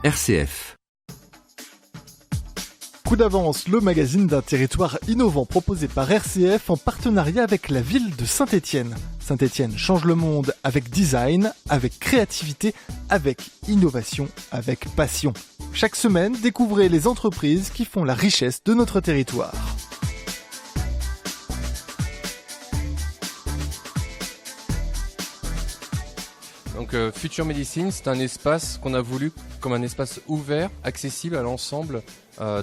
RCF. Coup d'avance, le magazine d'un territoire innovant proposé par RCF en partenariat avec la ville de Saint-Étienne. Saint-Étienne change le monde avec design, avec créativité, avec innovation, avec passion. Chaque semaine, découvrez les entreprises qui font la richesse de notre territoire. Donc Future Medicine, c'est un espace qu'on a voulu comme un espace ouvert, accessible à l'ensemble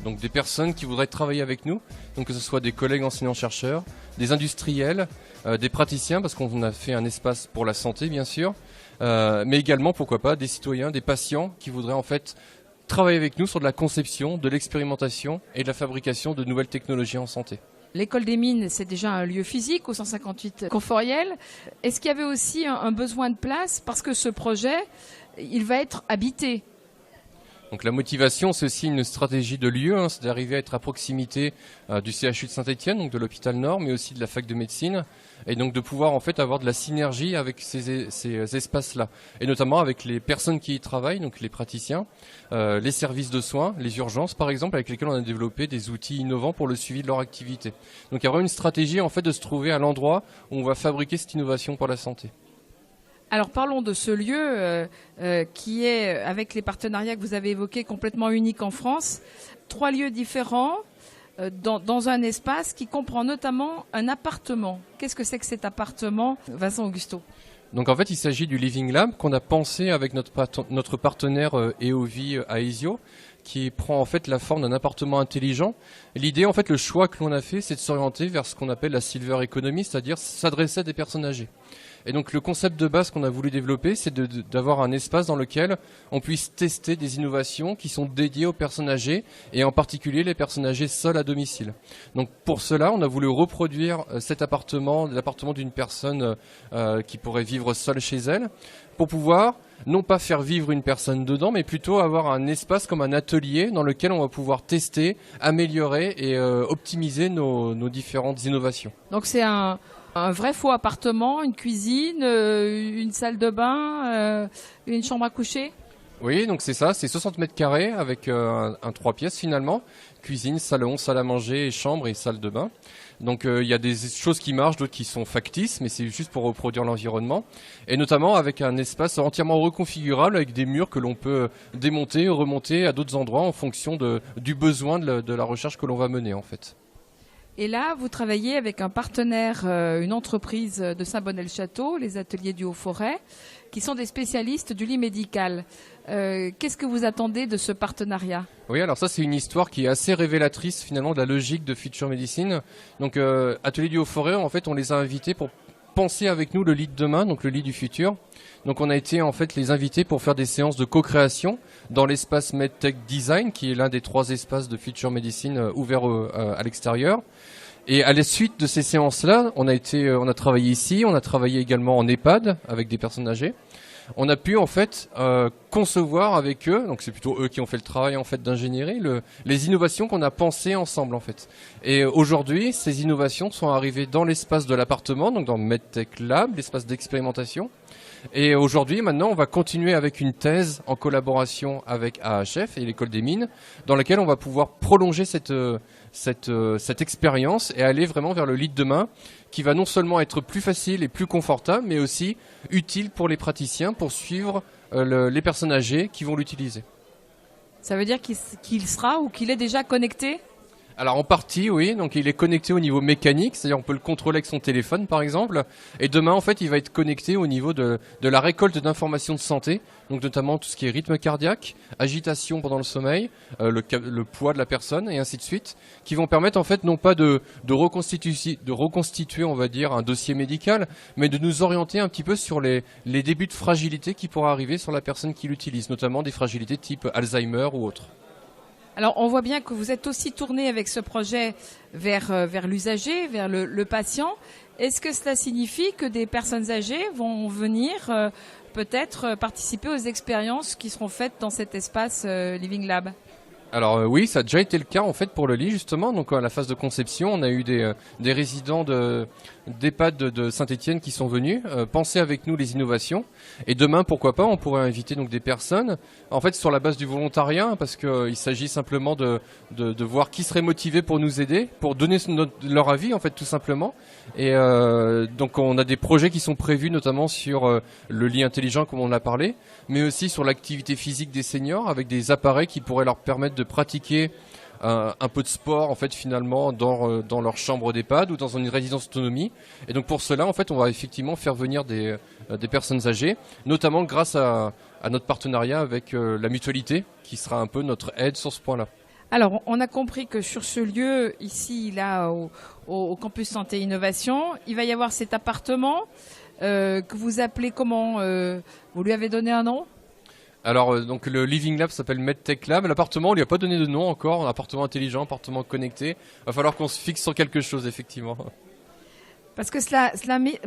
donc des personnes qui voudraient travailler avec nous, donc que ce soit des collègues enseignants-chercheurs, des industriels, des praticiens, parce qu'on a fait un espace pour la santé bien sûr, mais également pourquoi pas des citoyens, des patients qui voudraient en fait travailler avec nous sur de la conception, de l'expérimentation et de la fabrication de nouvelles technologies en santé. L'école des mines, c'est déjà un lieu physique au 158 Conforiel. Est-ce qu'il y avait aussi un besoin de place parce que ce projet, il va être habité? Donc la motivation, c'est aussi une stratégie de lieu, c'est d'arriver à être à proximité du CHU de Saint-Étienne, donc de l'hôpital Nord, mais aussi de la fac de médecine, et donc de pouvoir en fait avoir de la synergie avec ces espaces-là, et notamment avec les personnes qui y travaillent, donc les praticiens, les services de soins, les urgences par exemple, avec lesquels on a développé des outils innovants pour le suivi de leur activité. Donc il y a vraiment une stratégie en fait de se trouver à l'endroit où on va fabriquer cette innovation pour la santé. Alors parlons de ce lieu qui est, avec les partenariats que vous avez évoqués, complètement unique en France. 3 lieux différents dans un espace qui comprend notamment un appartement. Qu'est-ce que c'est que cet appartement, Vincent Augusto ? Donc en fait, il s'agit du Living Lab qu'on a pensé avec notre partenaire EOVI à Aesio, qui prend en fait la forme d'un appartement intelligent. L'idée, en fait, le choix que l'on a fait, c'est de s'orienter vers ce qu'on appelle la Silver Economy, c'est-à-dire s'adresser à des personnes âgées. Et donc le concept de base qu'on a voulu développer, c'est d'avoir un espace dans lequel on puisse tester des innovations qui sont dédiées aux personnes âgées, et en particulier les personnes âgées seules à domicile. Donc pour cela, on a voulu reproduire cet appartement, l'appartement d'une personne qui pourrait vivre seule chez elle, pour pouvoir non pas faire vivre une personne dedans, mais plutôt avoir un espace comme un atelier dans lequel on va pouvoir tester, améliorer et optimiser nos différentes innovations. Donc c'est un vrai faux appartement, une cuisine, une salle de bain, une chambre à coucher? Oui, donc c'est ça, c'est 60 mètres carrés avec un 3 pièces finalement. Cuisine, salon, salle à manger, chambre et salle de bain. Donc il y a des choses qui marchent, d'autres qui sont factices, mais c'est juste pour reproduire l'environnement. Et notamment avec un espace entièrement reconfigurable avec des murs que l'on peut démonter, remonter à d'autres endroits en fonction du besoin de la recherche que l'on va mener en fait. Et là, vous travaillez avec un partenaire, une entreprise de Saint-Bonnet-le-Château, les ateliers du Haut-Forêt, qui sont des spécialistes du lit médical. Qu'est-ce que vous attendez de ce partenariat ? Oui, alors ça c'est une histoire qui est assez révélatrice finalement de la logique de Future Medicine. Donc ateliers du Haut-Forêt, en fait, on les a invités pour penser avec nous le lit de demain, donc le lit du futur. Donc on a été en fait les invités pour faire des séances de co-création dans l'espace MedTech Design, qui est l'un des 3 espaces de Future Medicine ouverts à l'extérieur. Et à la suite de ces séances-là, on a travaillé ici, on a travaillé également en EHPAD avec des personnes âgées. On a pu en fait concevoir avec eux, donc c'est plutôt eux qui ont fait le travail en fait d'ingénierie, les innovations qu'on a pensées ensemble en fait. Et aujourd'hui, ces innovations sont arrivées dans l'espace de l'appartement, donc dans le MedTech Lab, l'espace d'expérimentation. Et aujourd'hui, maintenant, on va continuer avec une thèse en collaboration avec AHF et l'école des mines, dans laquelle on va pouvoir prolonger cette expérience et aller vraiment vers le lit de demain, qui va non seulement être plus facile et plus confortable, mais aussi utile pour les praticiens pour suivre les personnes âgées qui vont l'utiliser. Ça veut dire qu'il sera ou qu'il est déjà connecté ? Alors en partie, oui, donc il est connecté au niveau mécanique, c'est-à-dire on peut le contrôler avec son téléphone par exemple, et demain en fait il va être connecté au niveau de la récolte d'informations de santé, donc notamment tout ce qui est rythme cardiaque, agitation pendant le sommeil, le poids de la personne et ainsi de suite, qui vont permettre en fait non pas de reconstituer on va dire un dossier médical, mais de nous orienter un petit peu sur les débuts de fragilité qui pourraient arriver sur la personne qui l'utilise, notamment des fragilités type Alzheimer ou autre. Alors, on voit bien que vous êtes aussi tourné avec ce projet vers l'usager, vers le patient. Est-ce que cela signifie que des personnes âgées vont venir peut-être participer aux expériences qui seront faites dans cet espace Living Lab ? Alors oui, ça a déjà été le cas en fait pour le lit justement. Donc à la phase de conception, on a eu des résidents d'EHPAD de Saint-Étienne qui sont venus penser avec nous les innovations. Et demain, pourquoi pas, on pourrait inviter donc des personnes, en fait sur la base du volontariat, parce qu'il s'agit simplement de voir qui serait motivé pour nous aider, pour donner leur avis en fait tout simplement. Et donc on a des projets qui sont prévus notamment sur le lit intelligent comme on en a parlé, mais aussi sur l'activité physique des seniors avec des appareils qui pourraient leur permettre de pratiquer un peu de sport en fait finalement dans leur chambre d'EHPAD ou dans une résidence autonomie. Et donc pour cela en fait on va effectivement faire venir des personnes âgées, notamment grâce à notre partenariat avec la mutualité qui sera un peu notre aide sur ce point-là. Alors, on a compris que sur ce lieu, ici, là, au Campus Santé Innovation, il va y avoir cet appartement que vous appelez comment vous lui avez donné un nom? Alors donc le Living Lab s'appelle MedTech Lab. L'appartement, on lui a pas donné de nom encore. Un appartement intelligent, appartement connecté. Va falloir qu'on se fixe sur quelque chose effectivement. Parce que cela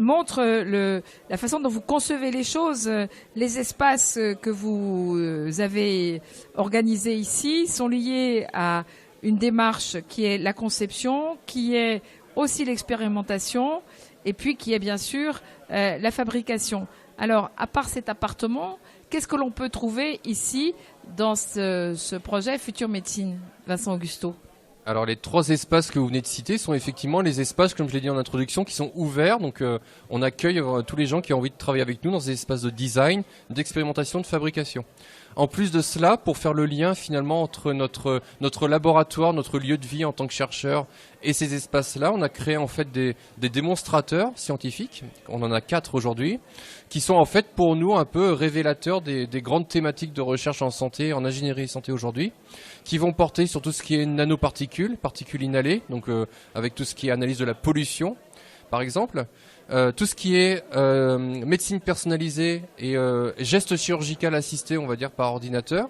montre la façon dont vous concevez les choses. Les espaces que vous avez organisés ici sont liés à une démarche qui est la conception, qui est aussi l'expérimentation, et puis qui est bien sûr la fabrication. Alors, à part cet appartement, qu'est-ce que l'on peut trouver ici dans ce projet Future Médecine, Vincent Augusto? Alors les 3 espaces que vous venez de citer sont effectivement les espaces, comme je l'ai dit en introduction, qui sont ouverts. Donc on accueille tous les gens qui ont envie de travailler avec nous dans des espaces de design, d'expérimentation, de fabrication. En plus de cela, pour faire le lien finalement entre notre laboratoire, notre lieu de vie en tant que chercheur et ces espaces-là, on a créé en fait des démonstrateurs scientifiques, on en a 4 aujourd'hui, qui sont en fait pour nous un peu révélateurs des grandes thématiques de recherche en santé, en ingénierie et santé aujourd'hui, qui vont porter sur tout ce qui est nanoparticules, particules inhalées, donc avec tout ce qui est analyse de la pollution, par exemple. Tout ce qui est médecine personnalisée et gestes chirurgical assistés, on va dire, par ordinateur.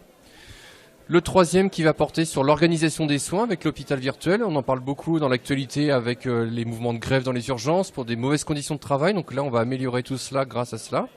Le 3e qui va porter sur l'organisation des soins avec l'hôpital virtuel. On en parle beaucoup dans l'actualité avec les mouvements de grève dans les urgences pour des mauvaises conditions de travail. Donc là, on va améliorer tout cela grâce à cela.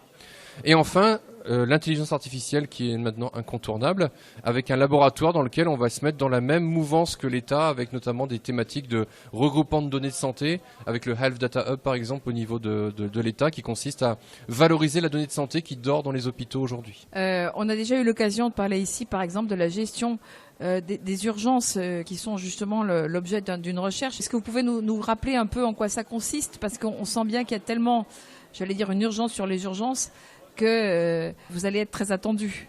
Et enfin, l'intelligence artificielle qui est maintenant incontournable, avec un laboratoire dans lequel on va se mettre dans la même mouvance que l'État, avec notamment des thématiques de regroupement de données de santé, avec le Health Data Hub par exemple au niveau de l'État, qui consiste à valoriser la donnée de santé qui dort dans les hôpitaux aujourd'hui. On a déjà eu l'occasion de parler ici par exemple de la gestion des urgences qui sont justement l'objet d'une recherche. Est-ce que vous pouvez nous rappeler un peu en quoi ça consiste? Parce qu'on sent bien qu'il y a tellement, j'allais dire, une urgence sur les urgences que vous allez être très attendu.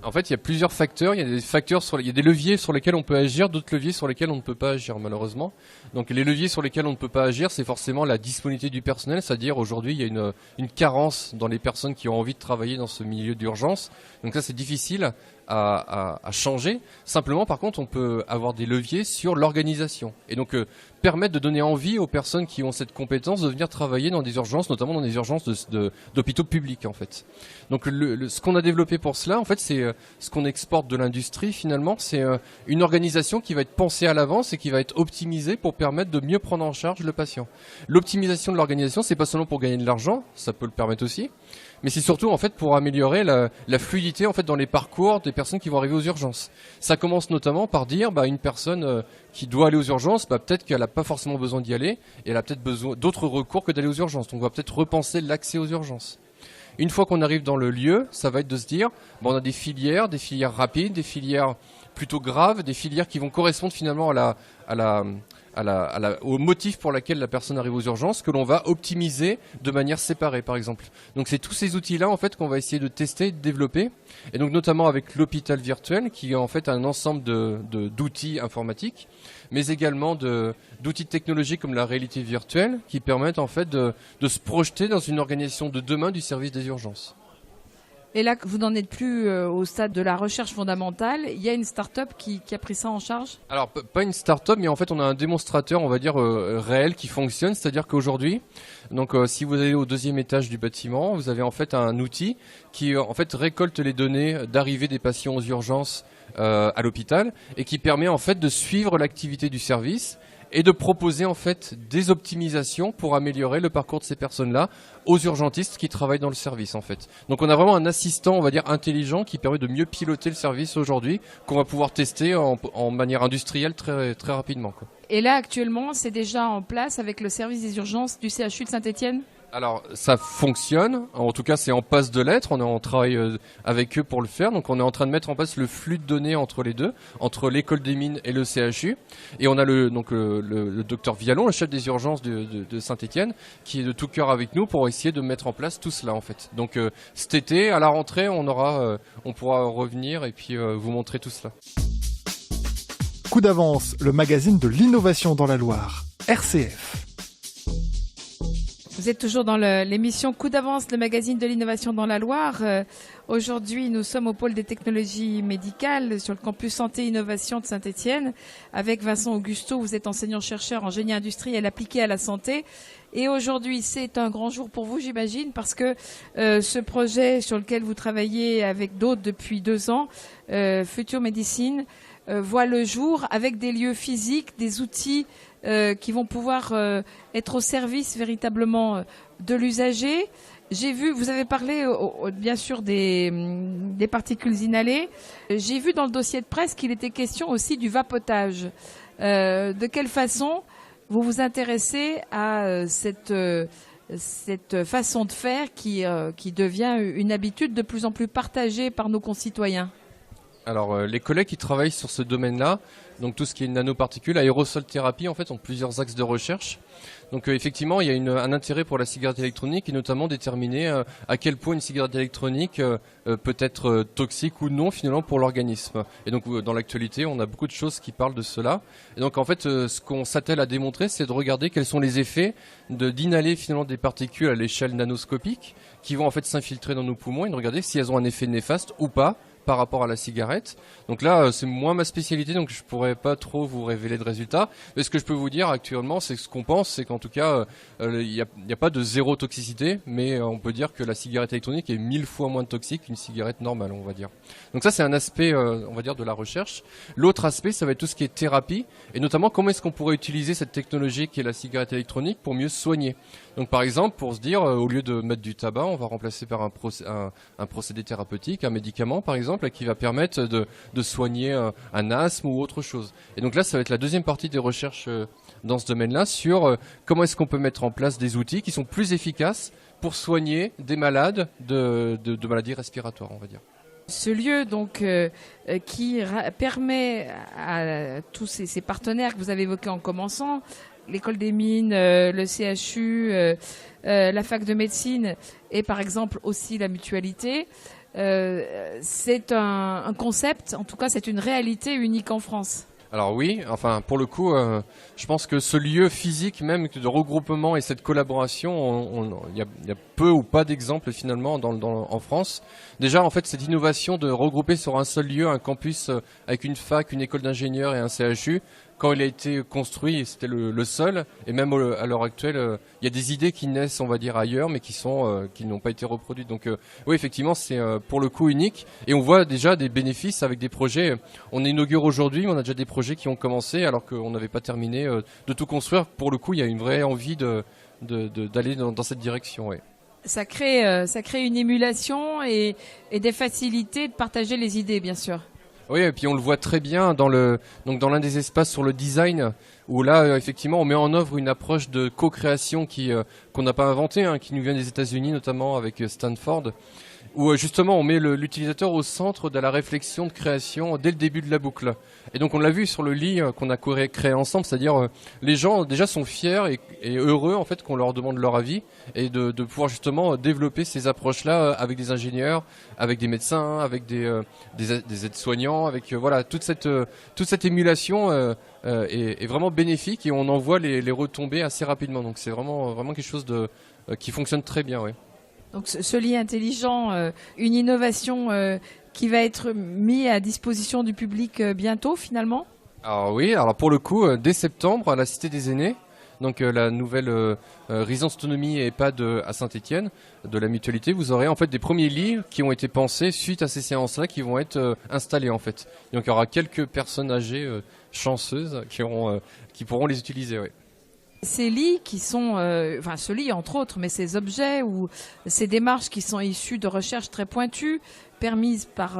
En fait, il y a plusieurs facteurs. Il y a des leviers sur lesquels on peut agir, d'autres leviers sur lesquels on ne peut pas agir, malheureusement. Donc, les leviers sur lesquels on ne peut pas agir, c'est forcément la disponibilité du personnel. C'est-à-dire, aujourd'hui, il y a une carence dans les personnes qui ont envie de travailler dans ce milieu d'urgence. Donc ça, c'est difficile à changer. Simplement, par contre, on peut avoir des leviers sur l'organisation. Et donc, permettre de donner envie aux personnes qui ont cette compétence de venir travailler dans des urgences, notamment dans des urgences d'hôpitaux publics, en fait. Donc, ce qu'on a développé pour cela, en fait, c'est ce qu'on exporte de l'industrie, finalement. C'est une organisation qui va être pensée à l'avance et qui va être optimisée pour permettre de mieux prendre en charge le patient. L'optimisation de l'organisation, c'est pas seulement pour gagner de l'argent, ça peut le permettre aussi, mais c'est surtout en fait pour améliorer la fluidité en fait dans les parcours des personnes qui vont arriver aux urgences. Ça commence notamment par dire une personne qui doit aller aux urgences, peut-être qu'elle n'a pas forcément besoin d'y aller et elle a peut-être besoin d'autres recours que d'aller aux urgences. Donc on va peut-être repenser l'accès aux urgences. Une fois qu'on arrive dans le lieu, ça va être de se dire on a des filières rapides, des filières plutôt graves, des filières qui vont correspondre finalement au motif pour lequel la personne arrive aux urgences, que l'on va optimiser de manière séparée, par exemple. Donc c'est tous ces outils-là en fait qu'on va essayer de tester et de développer, et donc notamment avec l'hôpital virtuel, qui est en fait un ensemble d'outils informatiques, mais également d'outils technologiques comme la réalité virtuelle, qui permettent en fait de se projeter dans une organisation de demain du service des urgences. Et là, vous n'en êtes plus au stade de la recherche fondamentale. Il y a une start-up qui a pris ça en charge? Alors, pas une start-up, mais en fait, on a un démonstrateur, on va dire, réel qui fonctionne. C'est-à-dire qu'aujourd'hui, donc, si vous allez au 2e étage du bâtiment, vous avez en fait un outil qui en fait récolte les données d'arrivée des patients aux urgences à l'hôpital et qui permet en fait de suivre l'activité du service et de proposer en fait des optimisations pour améliorer le parcours de ces personnes-là aux urgentistes qui travaillent dans le service en fait. Donc on a vraiment un assistant, on va dire, intelligent qui permet de mieux piloter le service aujourd'hui, qu'on va pouvoir tester en manière industrielle très, très rapidement, quoi. Et là, actuellement, c'est déjà en place avec le service des urgences du CHU de Saint-Étienne ? Alors ça fonctionne, en tout cas c'est en passe de l'être, on travaille avec eux pour le faire, donc on est en train de mettre en place le flux de données entre les deux, entre l'école des mines et le CHU, et on a le docteur Vialon, le chef des urgences de Saint-Étienne, qui est de tout cœur avec nous pour essayer de mettre en place tout cela en fait. Donc cet été, à la rentrée, on pourra revenir et puis vous montrer tout cela. Coup d'avance, le magazine de l'innovation dans la Loire, RCF. Vous êtes toujours dans l'émission Coup d'avance, le magazine de l'innovation dans la Loire. Aujourd'hui, nous sommes au pôle des technologies médicales sur le campus Santé Innovation de Saint-Étienne avec Vincent Augusto. Vous êtes enseignant-chercheur en génie industriel appliqué à la santé. Et aujourd'hui, c'est un grand jour pour vous, j'imagine, parce que ce projet sur lequel vous travaillez avec d'autres depuis 2 ans, Future Medicine, voit le jour avec des lieux physiques, des outils qui vont pouvoir être au service véritablement de l'usager. J'ai vu, vous avez parlé bien sûr des particules inhalées. J'ai vu dans le dossier de presse qu'il était question aussi du vapotage. De quelle façon vous vous intéressez à cette façon de faire qui devient une habitude de plus en plus partagée par nos concitoyens? Alors les collègues qui travaillent sur ce domaine-là, donc tout ce qui est nanoparticules, aérosol thérapie en fait, ont plusieurs axes de recherche. Donc effectivement, il y a un intérêt pour la cigarette électronique et notamment déterminer à quel point une cigarette électronique peut être toxique ou non finalement pour l'organisme. Et donc dans l'actualité, on a beaucoup de choses qui parlent de cela. Et donc en fait, ce qu'on s'attelle à démontrer, c'est de regarder quels sont les effets d'inhaler finalement des particules à l'échelle nanoscopique qui vont en fait s'infiltrer dans nos poumons et de regarder si elles ont un effet néfaste ou pas par rapport à la cigarette. Donc là, c'est moins ma spécialité, donc je pourrais pas trop vous révéler de résultats. Mais ce que je peux vous dire actuellement, c'est que ce qu'on pense, c'est qu'en tout cas, il y a pas de zéro toxicité, mais on peut dire que la cigarette électronique est 1000 fois moins toxique qu'une cigarette normale, on va dire. Donc ça, c'est un aspect, on va dire, de la recherche. L'autre aspect, ça va être tout ce qui est thérapie, et notamment comment est-ce qu'on pourrait utiliser cette technologie qui est la cigarette électronique pour mieux soigner. Donc par exemple, pour se dire, au lieu de mettre du tabac, on va remplacer par un procédé thérapeutique, un médicament par exemple, qui va permettre de soigner un asthme ou autre chose. Et donc là, ça va être la deuxième partie des recherches dans ce domaine-là sur comment est-ce qu'on peut mettre en place des outils qui sont plus efficaces pour soigner des malades de maladies respiratoires, on va dire. Ce lieu donc qui permet à tous ces partenaires que vous avez évoqués en commençant, l'école des mines, le CHU, la fac de médecine et par exemple aussi la mutualité, c'est un concept, en tout cas c'est une réalité unique en France. Alors oui, enfin pour le coup, je pense que ce lieu physique même de regroupement et cette collaboration, il y a peu ou pas d'exemples finalement en France. Déjà en fait cette innovation de regrouper sur un seul lieu un campus avec une fac, une école d'ingénieurs et un CHU, quand il a été construit, c'était le seul, et même à l'heure actuelle, il y a des idées qui naissent, on va dire, ailleurs, mais qui n'ont pas été reproduites. Donc oui, effectivement, c'est pour le coup unique, et on voit déjà des bénéfices avec des projets. On inaugure aujourd'hui, on a déjà des projets qui ont commencé, alors qu'on n'avait pas terminé de tout construire. Pour le coup, il y a une vraie envie d'aller dans cette direction, ouais. Ça crée une émulation et des facilités de partager les idées, bien sûr. Oui, et puis on le voit très bien dans l'un des espaces sur le design, où là, effectivement, on met en œuvre une approche de co-création qu'on n'a pas inventée, qui nous vient des États-Unis, notamment avec Stanford, où justement on met l'utilisateur au centre de la réflexion de création dès le début de la boucle. Et donc on l'a vu sur le lit qu'on a créé ensemble, c'est-à-dire les gens déjà sont fiers et heureux en fait qu'on leur demande leur avis et de pouvoir justement développer ces approches-là avec des ingénieurs, avec des médecins, avec des aides-soignants, avec voilà toute cette émulation est vraiment bénéfique et on en voit les retombées assez rapidement. Donc c'est vraiment quelque chose qui fonctionne très bien, oui. Donc ce lit intelligent, une innovation qui va être mise à disposition du public bientôt finalement ? Alors oui, alors pour le coup, dès septembre à la Cité des Aînés, donc la nouvelle résidence autonomie et EHPAD à Saint-Étienne, de la mutualité, vous aurez en fait des premiers lits qui ont été pensés suite à ces séances-là qui vont être installés en fait. Donc il y aura quelques personnes âgées chanceuses qui pourront les utiliser. Ouais. Ces lits qui sont, ce lit entre autres, mais ces objets ou ces démarches qui sont issues de recherches très pointues, permises par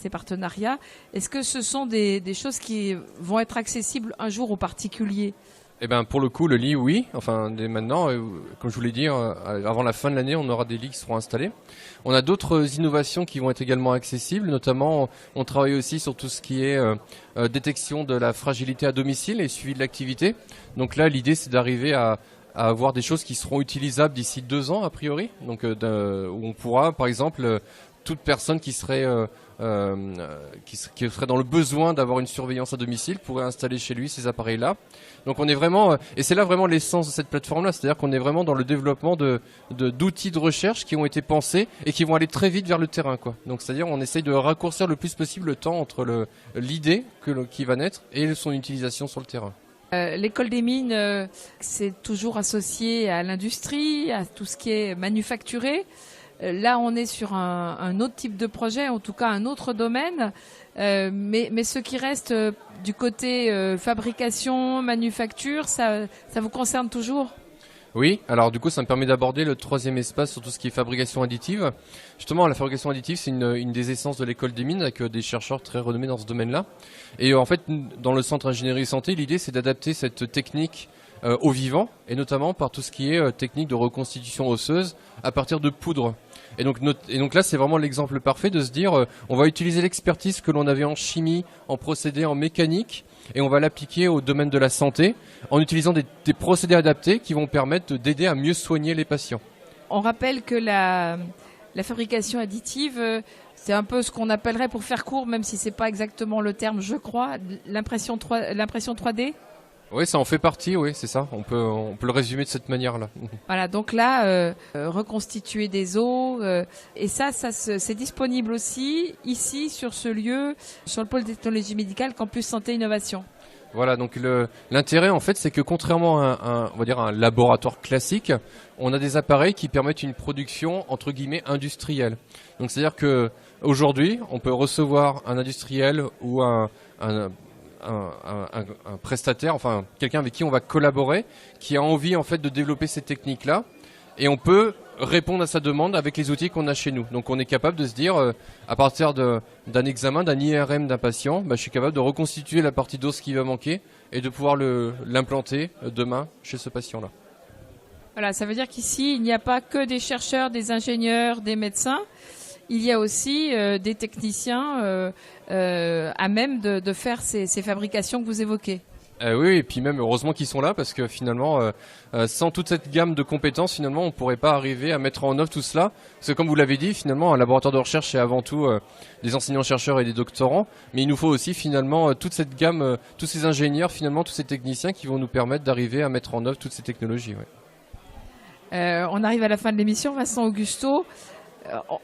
ces partenariats, est-ce que ce sont des choses qui vont être accessibles un jour aux particuliers ? Eh ben pour le coup le lit oui, enfin dès maintenant, comme je vous l'ai dit, avant la fin de l'année on aura des lits qui seront installés. On a d'autres innovations qui vont être également accessibles, notamment on travaille aussi sur tout ce qui est détection de la fragilité à domicile et suivi de l'activité. Donc là l'idée c'est d'arriver à avoir des choses qui seront utilisables d'ici 2 ans a priori, donc où on pourra par exemple toute personne qui serait dans le besoin d'avoir une surveillance à domicile pourrait installer chez lui ces appareils-là. Donc on est vraiment, et c'est là vraiment l'essence de cette plateforme-là, c'est-à-dire qu'on est vraiment dans le développement d'outils de recherche qui ont été pensés et qui vont aller très vite vers le terrain, quoi. Donc c'est-à-dire on essaye de raccourcir le plus possible le temps entre l'idée qui va naître et son utilisation sur le terrain. L'école des mines, c'est toujours associé à l'industrie, à tout ce qui est manufacturé. Là, on est sur un autre type de projet, en tout cas un autre domaine. Mais ce qui reste du côté fabrication, manufacture, ça vous concerne toujours ? Oui, alors du coup ça me permet d'aborder le 3e espace sur tout ce qui est fabrication additive. Justement la fabrication additive c'est une des essences de l'école des mines avec des chercheurs très renommés dans ce domaine-là. Et en fait dans le centre ingénierie santé l'idée c'est d'adapter cette technique au vivant et notamment par tout ce qui est technique de reconstitution osseuse à partir de poudre. Et donc là c'est vraiment l'exemple parfait de se dire on va utiliser l'expertise que l'on avait en chimie, en procédés, en mécanique et on va l'appliquer au domaine de la santé en utilisant des procédés adaptés qui vont permettre d'aider à mieux soigner les patients. On rappelle que la fabrication additive, c'est un peu ce qu'on appellerait, pour faire court, même si c'est pas exactement le terme, je crois, l'impression 3D. Oui, ça en fait partie, oui, c'est ça. On peut le résumer de cette manière-là. Voilà, donc là, reconstituer des os, et ça c'est disponible aussi ici sur ce lieu, sur le pôle de technologie médicale Campus Santé Innovation. Voilà, donc l'intérêt en fait, c'est que contrairement à un laboratoire classique, on a des appareils qui permettent une production entre guillemets industrielle. Donc c'est-à-dire que aujourd'hui, on peut recevoir un industriel ou un prestataire, enfin quelqu'un avec qui on va collaborer, qui a envie en fait de développer ces techniques-là, et on peut répondre à sa demande avec les outils qu'on a chez nous. Donc on est capable de se dire, à partir d'un examen, d'un IRM d'un patient, je suis capable de reconstituer la partie d'os qui va manquer et de pouvoir l'implanter demain chez ce patient-là. Voilà, ça veut dire qu'ici, il n'y a pas que des chercheurs, des ingénieurs, des médecins. Il y a aussi des techniciens à même de faire ces fabrications que vous évoquez. Oui, et puis même heureusement qu'ils sont là parce que finalement, sans toute cette gamme de compétences, finalement, on ne pourrait pas arriver à mettre en œuvre tout cela. Parce que comme vous l'avez dit, finalement, un laboratoire de recherche, c'est avant tout des enseignants-chercheurs et des doctorants. Mais il nous faut aussi finalement toute cette gamme, tous ces ingénieurs, finalement, tous ces techniciens qui vont nous permettre d'arriver à mettre en œuvre toutes ces technologies. Ouais. On arrive à la fin de l'émission, Vincent Augusto.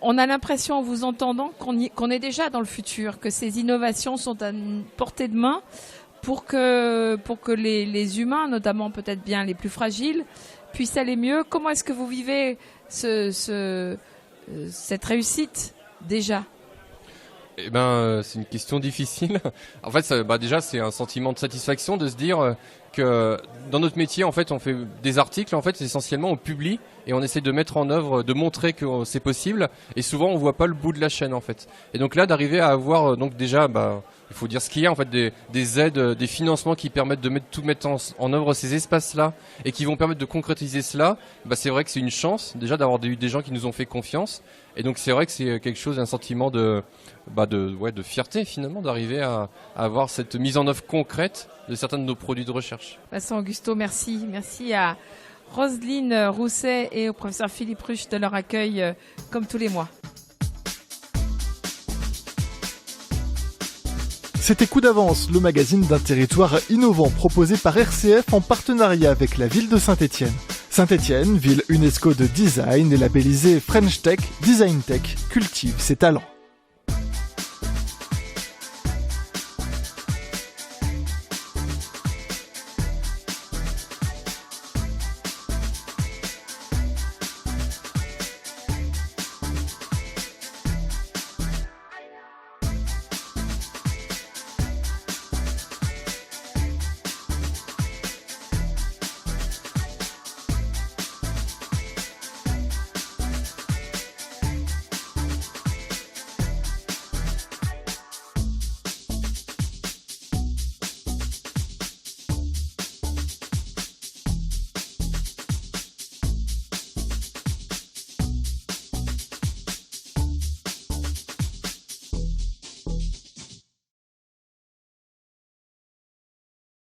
On a l'impression, en vous entendant, qu'on est déjà dans le futur, que ces innovations sont à portée de main pour que les humains, notamment peut-être bien les plus fragiles, puissent aller mieux. Comment est-ce que vous vivez cette réussite déjà ? Eh ben, c'est une question difficile. En fait, déjà, c'est un sentiment de satisfaction de se dire que dans notre métier, en fait, on fait des articles. En fait, essentiellement, on publie et on essaie de mettre en œuvre, de montrer que c'est possible. Et souvent, on voit pas le bout de la chaîne, en fait. Et donc là, d'arriver à avoir, donc déjà, il faut dire ce qu'il y a, en fait, des aides, des financements qui permettent de mettre en œuvre ces espaces-là et qui vont permettre de concrétiser cela. C'est vrai que c'est une chance déjà d'avoir eu des gens qui nous ont fait confiance. Et donc c'est vrai que c'est quelque chose, un sentiment de fierté finalement d'arriver à avoir cette mise en œuvre concrète de certains de nos produits de recherche. Vincent Augusto, merci. Merci à Roselyne Rousset et au professeur Philippe Ruche de leur accueil comme tous les mois. C'était Coup d'avance, le magazine d'un territoire innovant proposé par RCF en partenariat avec la ville de Saint-Étienne. Saint-Étienne, ville UNESCO de design et labellisée French Tech, Design Tech, cultive ses talents.